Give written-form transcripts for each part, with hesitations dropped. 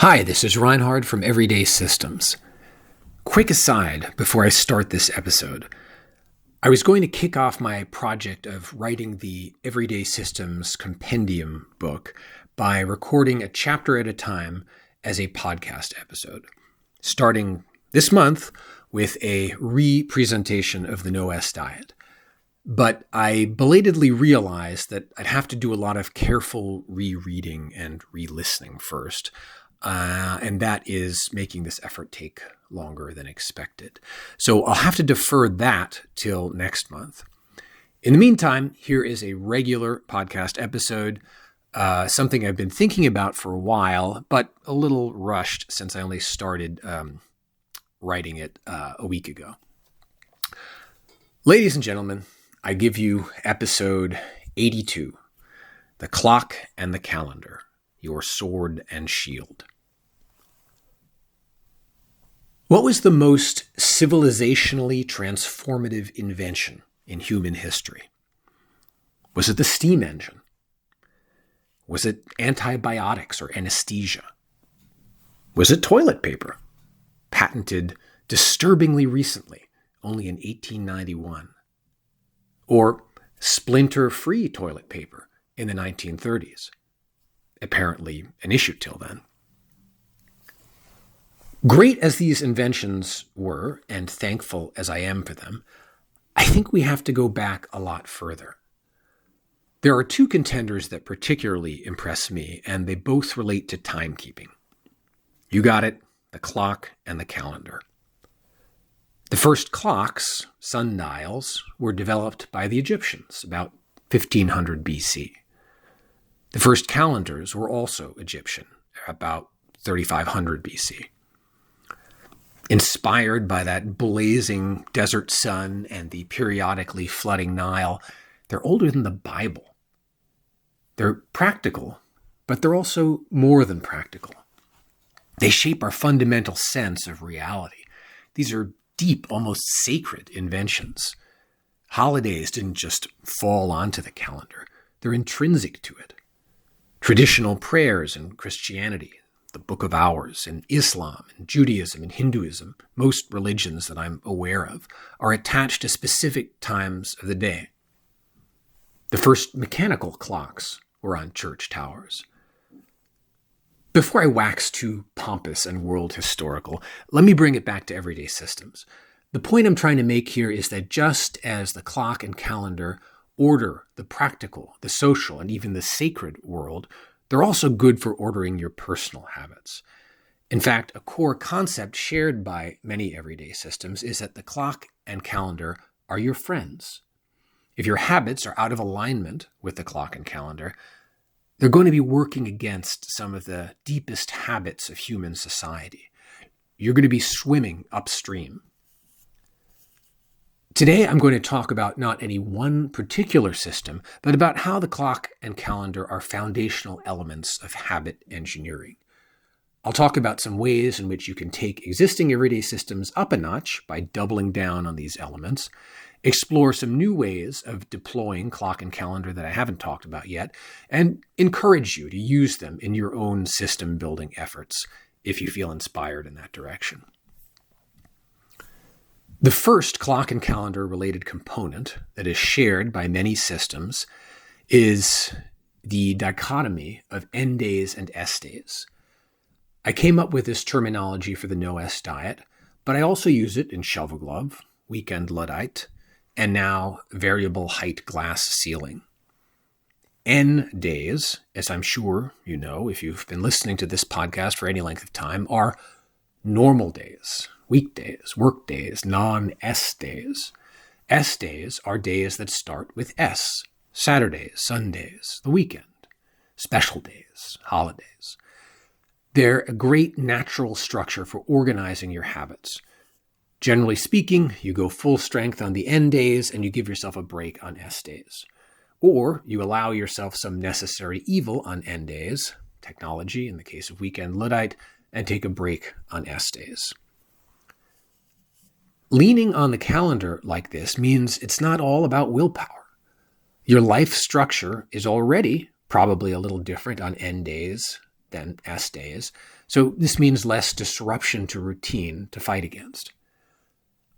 Hi, this is Reinhard from Everyday Systems. Quick aside before I start this episode. I was going to kick off my project of writing the Everyday Systems Compendium book by recording a chapter at a time as a podcast episode, starting this month with a re-presentation of the No-S diet. But I belatedly realized that I'd have to do a lot of careful rereading and re-listening first. And that is making this effort take longer than expected. So I'll have to defer that till next month. In the meantime, here is a regular podcast episode, something I've been thinking about for a while, but a little rushed since I only started writing it a week ago. Ladies and gentlemen, I give you episode 82, The Clock and the Calendar, Your Sword and Shield. What was the most civilizationally transformative invention in human history? Was it the steam engine? Was it antibiotics or anesthesia? Was it toilet paper, patented disturbingly recently, only in 1891? Or splinter-free toilet paper in the 1930s, apparently an issue till then? Great as these inventions were, and thankful as I am for them, I think we have to go back a lot further. There are two contenders that particularly impress me, and they both relate to timekeeping. You got it, the clock and the calendar. The first clocks, sundials, were developed by the Egyptians about 1500 BC. The first calendars were also Egyptian, about 3500 BC. Inspired by that blazing desert sun and the periodically flooding Nile, they're older than the Bible. They're practical, but they're also more than practical. They shape our fundamental sense of reality. These are deep, almost sacred inventions. Holidays didn't just fall onto the calendar. They're intrinsic to it. Traditional prayers in Christianity, the Book of Hours, in Islam, and Judaism, and Hinduism, most religions that I'm aware of, are attached to specific times of the day. The first mechanical clocks were on church towers. Before I wax too pompous and world historical, let me bring it back to everyday systems. The point I'm trying to make here is that just as the clock and calendar order the practical, the social, and even the sacred world, they're also good for ordering your personal habits. In fact, a core concept shared by many everyday systems is that the clock and calendar are your friends. If your habits are out of alignment with the clock and calendar, they're going to be working against some of the deepest habits of human society. You're going to be swimming upstream. Today, I'm going to talk about not any one particular system, but about how the clock and calendar are foundational elements of habit engineering. I'll talk about some ways in which you can take existing everyday systems up a notch by doubling down on these elements, explore some new ways of deploying clock and calendar that I haven't talked about yet, and encourage you to use them in your own system building efforts if you feel inspired in that direction. The first clock and calendar related component that is shared by many systems is the dichotomy of N days and S days. I came up with this terminology for the No-S diet, but I also use it in shovel glove, weekend Luddite, and now variable height glass ceiling. N days, as I'm sure you know if you've been listening to this podcast for any length of time, are normal days, weekdays, work days, non-S days. S days are days that start with S, Saturdays, Sundays, the weekend, special days, holidays. They're a great natural structure for organizing your habits. Generally speaking, you go full strength on the N days and you give yourself a break on S days. Or you allow yourself some necessary evil on N days, technology in the case of weekend Luddite, and take a break on S days. Leaning on the calendar like this means it's not all about willpower. Your life structure is already probably a little different on N days than S days, so this means less disruption to routine to fight against.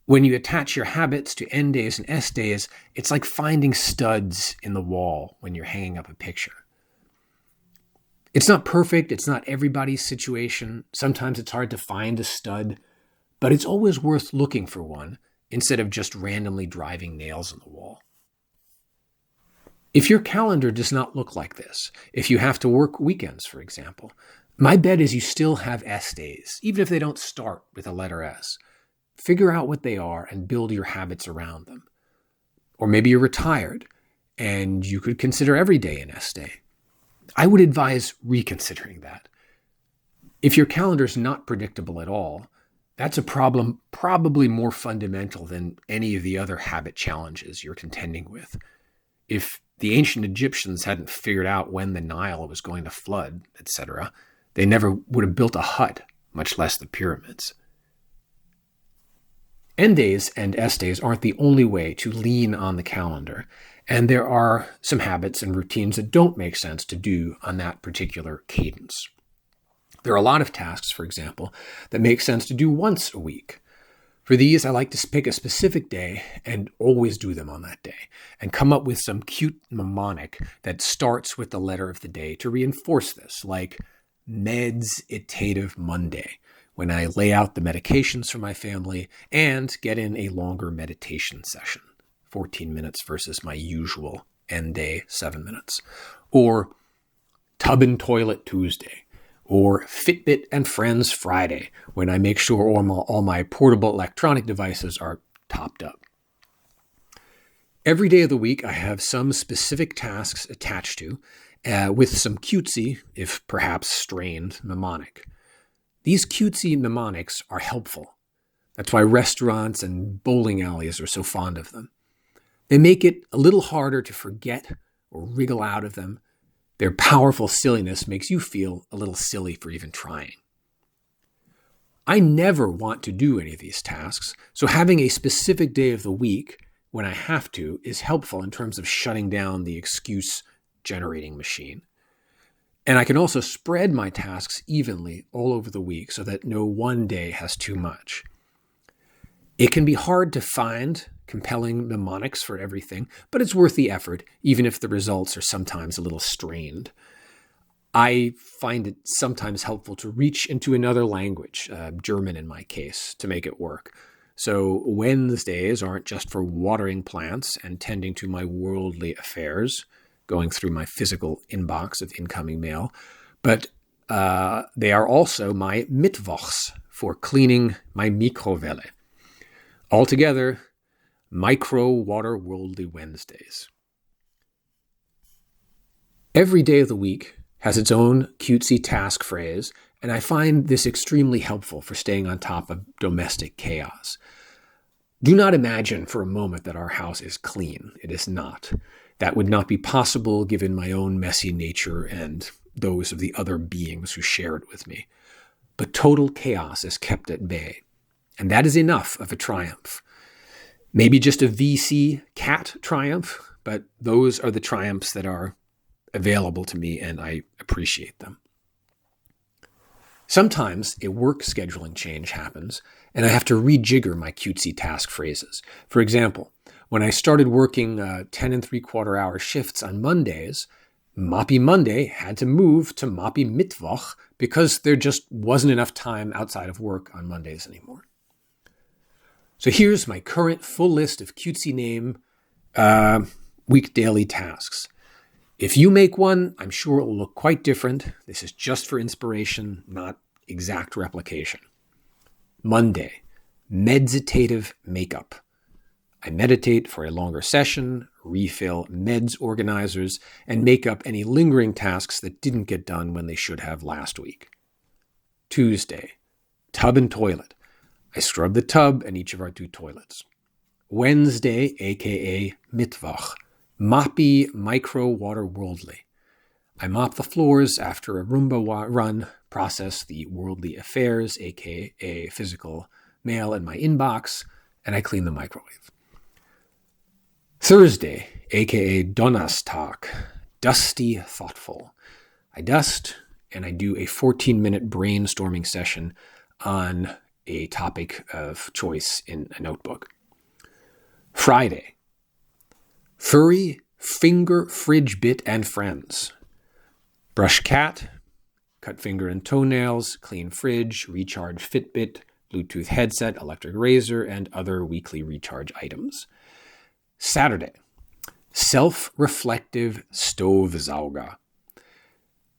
When you attach your habits to N days and S days, it's like finding studs in the wall when you're hanging up a picture. It's not perfect. It's not everybody's situation. Sometimes it's hard to find a stud, but it's always worth looking for one instead of just randomly driving nails in the wall. If your calendar does not look like this, if you have to work weekends, for example, my bet is you still have S days, even if they don't start with a letter S. Figure out what they are and build your habits around them. Or maybe you're retired and you could consider every day an S day. I would advise reconsidering that. If your calendar is not predictable at all, that's a problem probably more fundamental than any of the other habit challenges you're contending with. If the ancient Egyptians hadn't figured out when the Nile was going to flood, etc., they never would have built a hut, much less the pyramids. N days and S days aren't the only way to lean on the calendar, and there are some habits and routines that don't make sense to do on that particular cadence. There are a lot of tasks, for example, that make sense to do once a week. For these, I like to pick a specific day and always do them on that day, and come up with some cute mnemonic that starts with the letter of the day to reinforce this, like Meditative Monday, when I lay out the medications for my family and get in a longer meditation session, 14 minutes versus my usual end day, 7 minutes. Or Tub and Toilet Tuesday. Or Fitbit and Friends Friday, when I make sure all my portable electronic devices are topped up. Every day of the week, I have some specific tasks attached to, with some cutesy, if perhaps strained, mnemonic. These cutesy mnemonics are helpful. That's why restaurants and bowling alleys are so fond of them. They make it a little harder to forget or wriggle out of them. Their powerful silliness makes you feel a little silly for even trying. I never want to do any of these tasks, so having a specific day of the week when I have to is helpful in terms of shutting down the excuse-generating machine. And I can also spread my tasks evenly all over the week so that no one day has too much. It can be hard to find compelling mnemonics for everything, but it's worth the effort, even if the results are sometimes a little strained. I find it sometimes helpful to reach into another language, German in my case, to make it work. So Wednesdays aren't just for watering plants and tending to my worldly affairs, going through my physical inbox of incoming mail, but they are also my Mittwochs for cleaning my Mikrowelle. Altogether, Micro Water Worldly Wednesdays. Every day of the week has its own cutesy task phrase, and I find this extremely helpful for staying on top of domestic chaos. Do not imagine for a moment that our house is clean. It is not. That would not be possible given my own messy nature and those of the other beings who share it with me. But total chaos is kept at bay, and that is enough of a triumph. Maybe just a VC cat triumph, but those are the triumphs that are available to me, and I appreciate them. Sometimes a work scheduling change happens, and I have to rejigger my cutesy task phrases. For example, when I started working 10 and 3/4 hour shifts on Mondays, Moppy Monday had to move to Moppy Mittwoch because there just wasn't enough time outside of work on Mondays anymore. So here's my current full list of cutesy name week daily tasks. If you make one, I'm sure it will look quite different. This is just for inspiration, not exact replication. Monday, meditative makeup. I meditate for a longer session, refill meds organizers, and make up any lingering tasks that didn't get done when they should have last week. Tuesday, tub and toilet. I scrub the tub and each of our 2 toilets. Wednesday, aka Mittwoch, moppy micro water worldly. I mop the floors after a Roomba run, process the worldly affairs, aka physical mail in my inbox, and I clean the microwave. Thursday, aka Donnerstag, dusty thoughtful. I dust and I do a 14-minute brainstorming session on a topic of choice in a notebook. Friday, furry, finger, fridge bit, and friends. Brush cat, cut finger and toenails, clean fridge, recharge Fitbit, Bluetooth headset, electric razor, and other weekly recharge items. Saturday, self-reflective Stovsauger.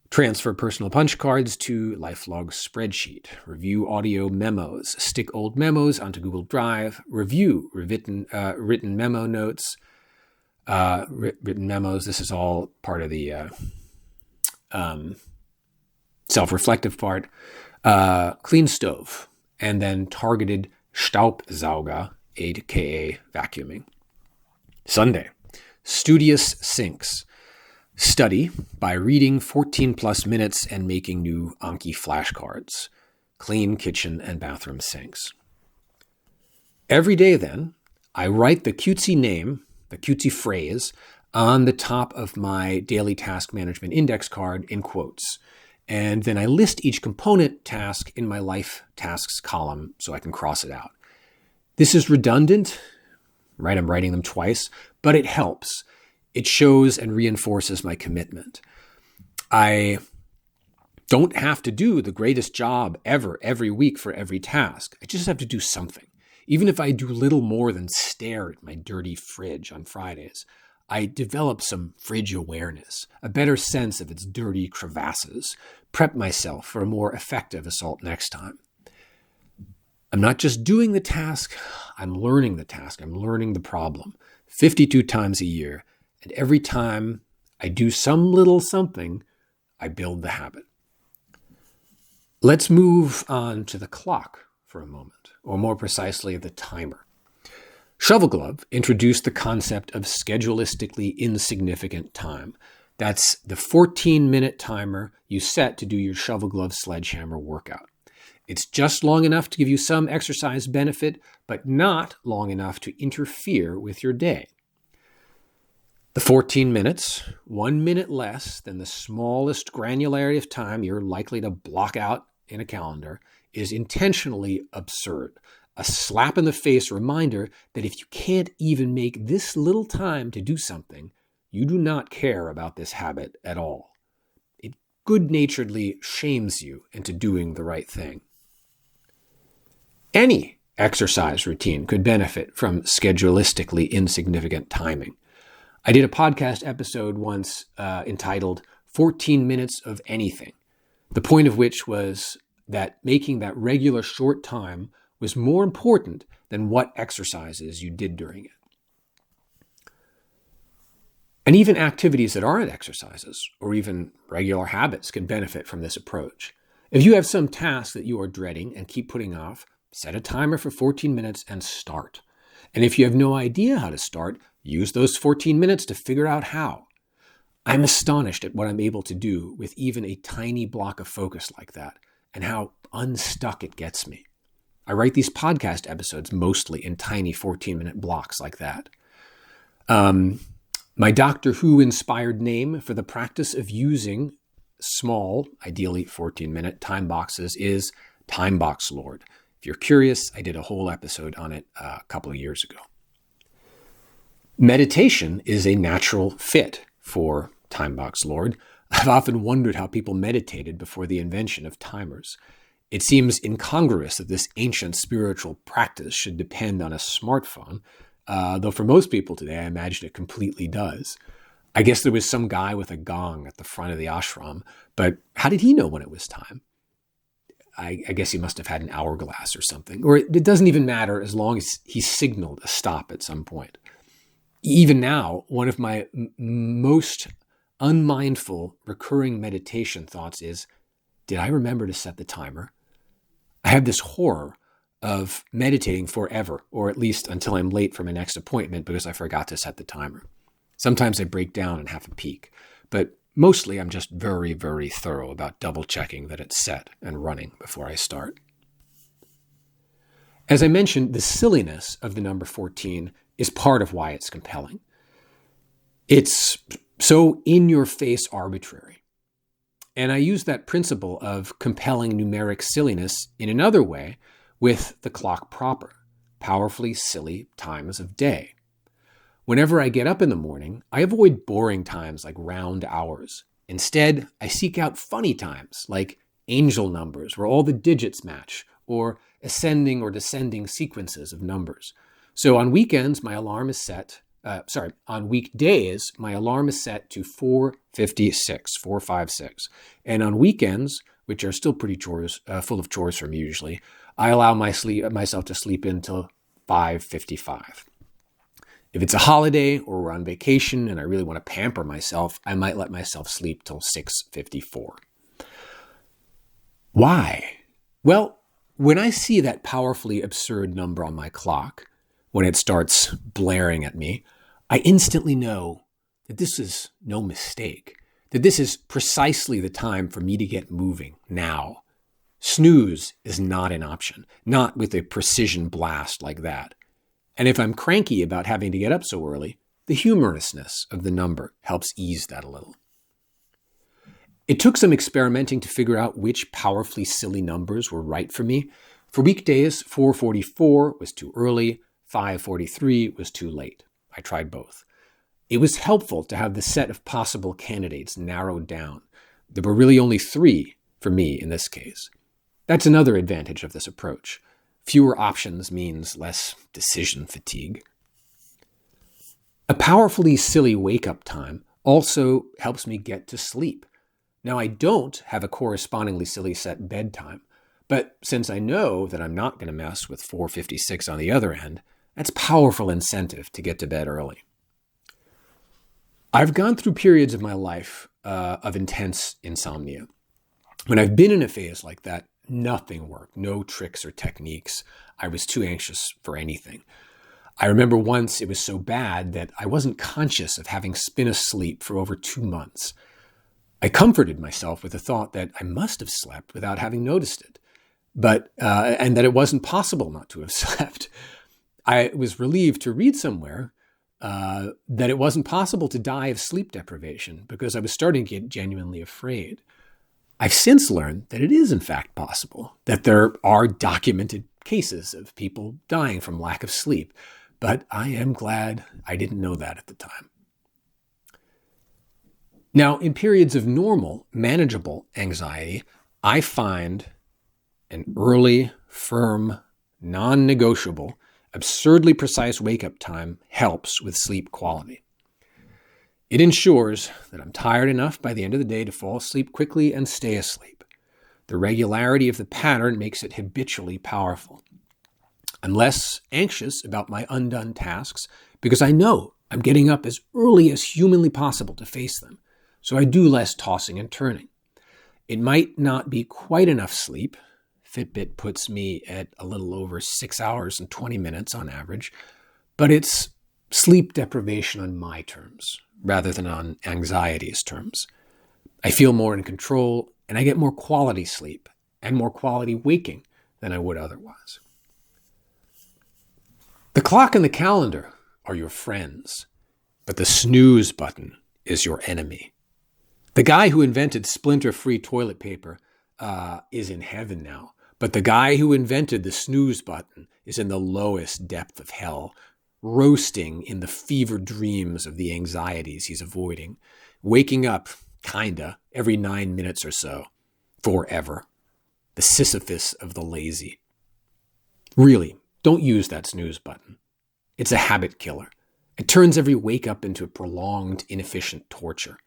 Transfer personal punch cards to LifeLog spreadsheet. Review audio memos. Stick old memos onto Google Drive. Review written memo notes. Written memos. This is all part of the self-reflective part. Clean stove. And then targeted Staubsauger, aka vacuuming. Sunday, studious sinks. Study by reading 14 plus minutes and making new Anki flashcards. Clean kitchen and bathroom sinks. Every day then, I write the Cutesy name, the Cutesy phrase, on the top of my daily task management index card in quotes. And then I list each component task in my life tasks column so I can cross it out. This is redundant, right? I'm writing them twice, but it helps. It shows and reinforces my commitment. I don't have to do the greatest job ever, every week for every task. I just have to do something. Even if I do little more than stare at my dirty fridge on Fridays, I develop some fridge awareness, a better sense of its dirty crevasses, prep myself for a more effective assault next time. I'm not just doing the task, I'm learning the task, I'm learning the problem 52 times a year. And every time I do some little something, I build the habit. Let's move on to the clock for a moment, or more precisely, the timer. Shovel Glove introduced the concept of schedulistically insignificant time. That's the 14-minute timer you set to do your Shovel Glove sledgehammer workout. It's just long enough to give you some exercise benefit, but not long enough to interfere with your day. The 14 minutes, 1 minute less than the smallest granularity of time you're likely to block out in a calendar, is intentionally absurd. A slap in the face reminder that if you can't even make this little time to do something, you do not care about this habit at all. It good-naturedly shames you into doing the right thing. Any exercise routine could benefit from schedulistically insignificant timing. I did a podcast episode once entitled 14 Minutes of Anything, the point of which was that making that regular short time was more important than what exercises you did during it. And even activities that aren't exercises or even regular habits can benefit from this approach. If you have some task that you are dreading and keep putting off, set a timer for 14 minutes and start. And if you have no idea how to start, use those 14 minutes to figure out how. I'm astonished at what I'm able to do with even a tiny block of focus like that and how unstuck it gets me. I write these podcast episodes mostly in tiny 14-minute blocks like that. My Doctor Who-inspired name for the practice of using small, ideally 14-minute time boxes is Time Box Lord. If you're curious, I did a whole episode on it a couple of years ago. Meditation is a natural fit for Time Box Lord. I've often wondered how people meditated before the invention of timers. It seems incongruous that this ancient spiritual practice should depend on a smartphone, though for most people today, I imagine it completely does. I guess there was some guy with a gong at the front of the ashram, but how did he know when it was time? I guess he must have had an hourglass or something. Or it doesn't even matter as long as he signaled a stop at some point. Even now, one of my most unmindful recurring meditation thoughts is, did I remember to set the timer? I have this horror of meditating forever, or at least until I'm late for my next appointment because I forgot to set the timer. Sometimes I break down and have a peak, but mostly I'm just very, very thorough about double checking that it's set and running before I start. As I mentioned, the silliness of the number 14 is part of why it's compelling. It's so in-your-face arbitrary. And I use that principle of compelling numeric silliness in another way with the clock proper, powerfully silly times of day. Whenever I get up in the morning, I avoid boring times like round hours. Instead, I seek out funny times like angel numbers where all the digits match, or ascending or descending sequences of numbers. So on weekends, my alarm is set, on weekdays, my alarm is set to 4:56. And on weekends, which are still pretty full of chores for me usually, I allow myself to sleep until 5:55. If it's a holiday or we're on vacation and I really want to pamper myself, I might let myself sleep till 6:54. Why? Well, when I see that powerfully absurd number on my clock, when it starts blaring at me, I instantly know that this is no mistake, that this is precisely the time for me to get moving now. Snooze is not an option, not with a precision blast like that. And if I'm cranky about having to get up so early, the humorousness of the number helps ease that a little. It took some experimenting to figure out which powerfully silly numbers were right for me. For weekdays, 4:44 was too early, 5:43 was too late. I tried both. It was helpful to have the set of possible candidates narrowed down. There were really only 3 for me in this case. That's another advantage of this approach. Fewer options means less decision fatigue. A powerfully silly wake-up time also helps me get to sleep. Now, I don't have a correspondingly silly set bedtime, but since I know that I'm not going to mess with 4:56 on the other end, that's powerful incentive to get to bed early. I've gone through periods of my life of intense insomnia. When I've been in a phase like that, nothing worked, no tricks or techniques. I was too anxious for anything. I remember once it was so bad that I wasn't conscious of having been asleep for over 2 months. I comforted myself with the thought that I must have slept without having noticed it, and that it wasn't possible not to have slept. I was relieved to read somewhere that it wasn't possible to die of sleep deprivation because I was starting to get genuinely afraid. I've since learned that it is in fact possible, that there are documented cases of people dying from lack of sleep, but I am glad I didn't know that at the time. Now, in periods of normal, manageable anxiety, I find an early, firm, non-negotiable, absurdly precise wake-up time helps with sleep quality. It ensures that I'm tired enough by the end of the day to fall asleep quickly and stay asleep. The regularity of the pattern makes it habitually powerful. I'm less anxious about my undone tasks because I know I'm getting up as early as humanly possible to face them, so I do less tossing and turning. It might not be quite enough sleep. Fitbit puts me at a little over 6 hours and 20 minutes on average, but it's sleep deprivation on my terms rather than on anxiety's terms. I feel more in control and I get more quality sleep and more quality waking than I would otherwise. The clock and the calendar are your friends, but the snooze button is your enemy. The guy who invented splinter-free toilet paper is in heaven now, but the guy who invented the snooze button is in the lowest depth of hell, roasting in the fever dreams of the anxieties he's avoiding, waking up, kinda, every 9 minutes or so, forever. The Sisyphus of the lazy. Really, don't use that snooze button. It's a habit killer. It turns every wake up into a prolonged, inefficient torture.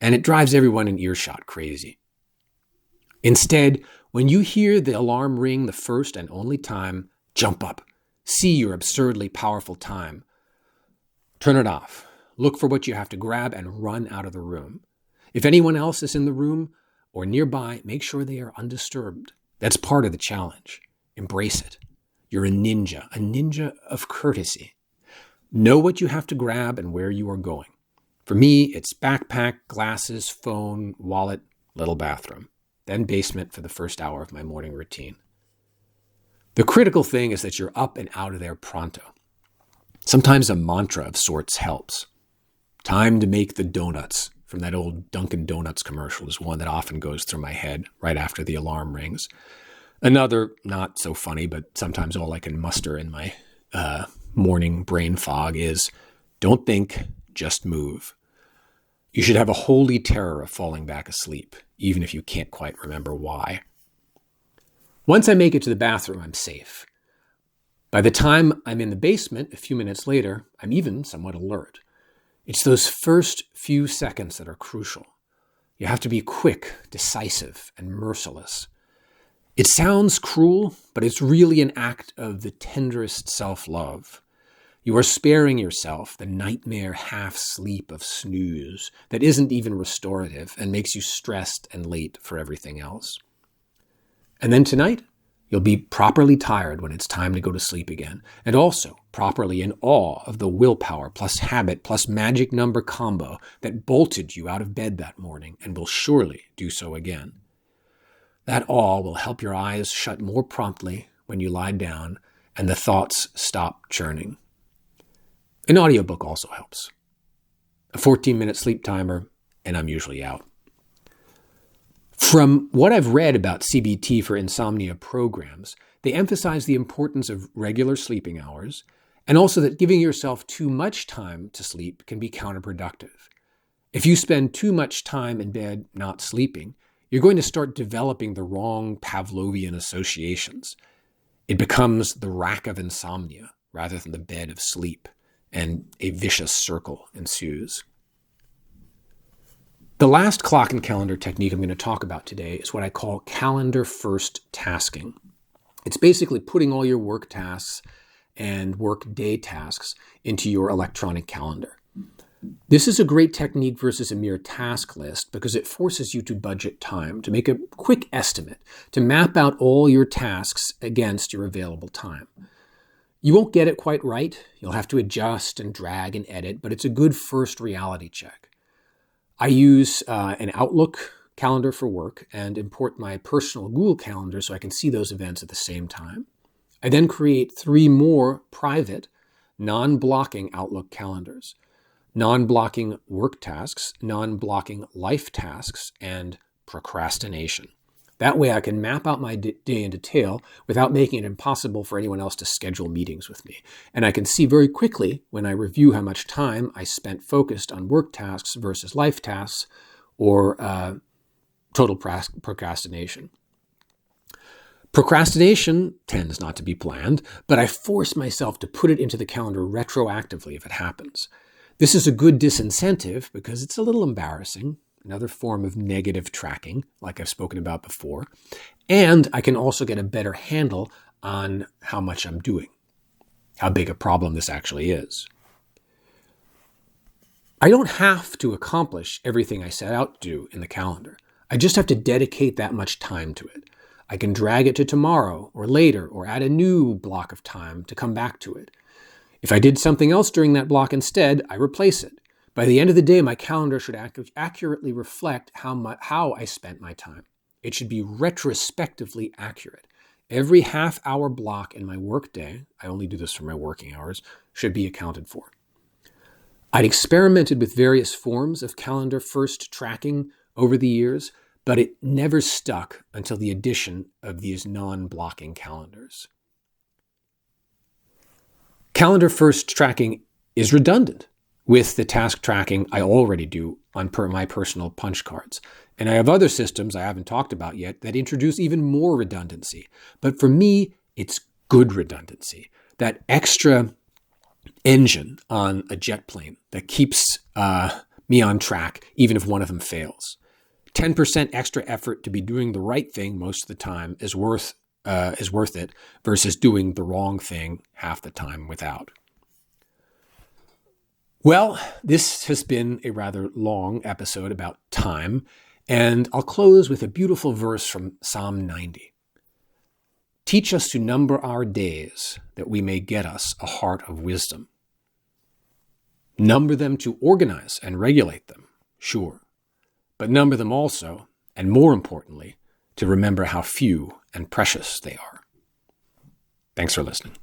And it drives everyone in earshot crazy. Instead, when you hear the alarm ring the first and only time, jump up. See your absurdly powerful time. Turn it off. Look for what you have to grab and run out of the room. If anyone else is in the room or nearby, make sure they are undisturbed. That's part of the challenge. Embrace it. You're a ninja of courtesy. Know what you have to grab and where you are going. For me, it's backpack, glasses, phone, wallet, little bathroom, then basement for the first hour of my morning routine. The critical thing is that you're up and out of there pronto. Sometimes a mantra of sorts helps. Time to make the donuts from that old Dunkin' Donuts commercial is one that often goes through my head right after the alarm rings. Another, not so funny, but sometimes all I can muster in my morning brain fog is, don't think, just move. You should have a holy terror of falling back asleep, even if you can't quite remember why. Once I make it to the bathroom, I'm safe. By the time I'm in the basement, a few minutes later, I'm even somewhat alert. It's those first few seconds that are crucial. You have to be quick, decisive, and merciless. It sounds cruel, but it's really an act of the tenderest self-love. You are sparing yourself the nightmare half-sleep of snooze that isn't even restorative and makes you stressed and late for everything else. And then tonight, you'll be properly tired when it's time to go to sleep again, and also properly in awe of the willpower plus habit plus magic number combo that bolted you out of bed that morning and will surely do so again. That awe will help your eyes shut more promptly when you lie down and the thoughts stop churning. An audiobook also helps. A 14-minute sleep timer, and I'm usually out. From what I've read about CBT for insomnia programs, they emphasize the importance of regular sleeping hours, and also that giving yourself too much time to sleep can be counterproductive. If you spend too much time in bed not sleeping, you're going to start developing the wrong Pavlovian associations. It becomes the rack of insomnia rather than the bed of sleep, and a vicious circle ensues. The last clock and calendar technique I'm going to talk about today is what I call calendar first tasking. It's basically putting all your work tasks and work day tasks into your electronic calendar. This is a great technique versus a mere task list because it forces you to budget time, to make a quick estimate, to map out all your tasks against your available time. You won't get it quite right. You'll have to adjust and drag and edit, but it's a good first reality check. I use an Outlook calendar for work and import my personal Google Calendar so I can see those events at the same time. I then create 3 more private, non-blocking Outlook calendars: non-blocking work tasks, non-blocking life tasks, and procrastination. That way I can map out my day in detail without making it impossible for anyone else to schedule meetings with me. And I can see very quickly when I review how much time I spent focused on work tasks versus life tasks or total procrastination. Procrastination tends not to be planned, but I force myself to put it into the calendar retroactively if it happens. This is a good disincentive because it's a little embarrassing, another form of negative tracking, like I've spoken about before, and I can also get a better handle on how much I'm doing, how big a problem this actually is. I don't have to accomplish everything I set out to do in the calendar. I just have to dedicate that much time to it. I can drag it to tomorrow or later or add a new block of time to come back to it. If I did something else during that block instead, I replace it. By the end of the day, my calendar should accurately reflect how I spent my time. It should be retrospectively accurate. Every half-hour block in my workday, I only do this for my working hours, should be accounted for. I'd experimented with various forms of calendar first tracking over the years, but it never stuck until the addition of these non-blocking calendars. Calendar first tracking is redundant with the task tracking I already do on my personal punch cards. And I have other systems I haven't talked about yet that introduce even more redundancy. But for me, it's good redundancy. That extra engine on a jet plane that keeps me on track, even if one of them fails. 10% extra effort to be doing the right thing most of the time is worth it versus doing the wrong thing half the time without. Well, this has been a rather long episode about time, and I'll close with a beautiful verse from Psalm 90. Teach us to number our days, that we may get us a heart of wisdom. Number them to organize and regulate them, sure, but number them also, and more importantly, to remember how few and precious they are. Thanks for listening.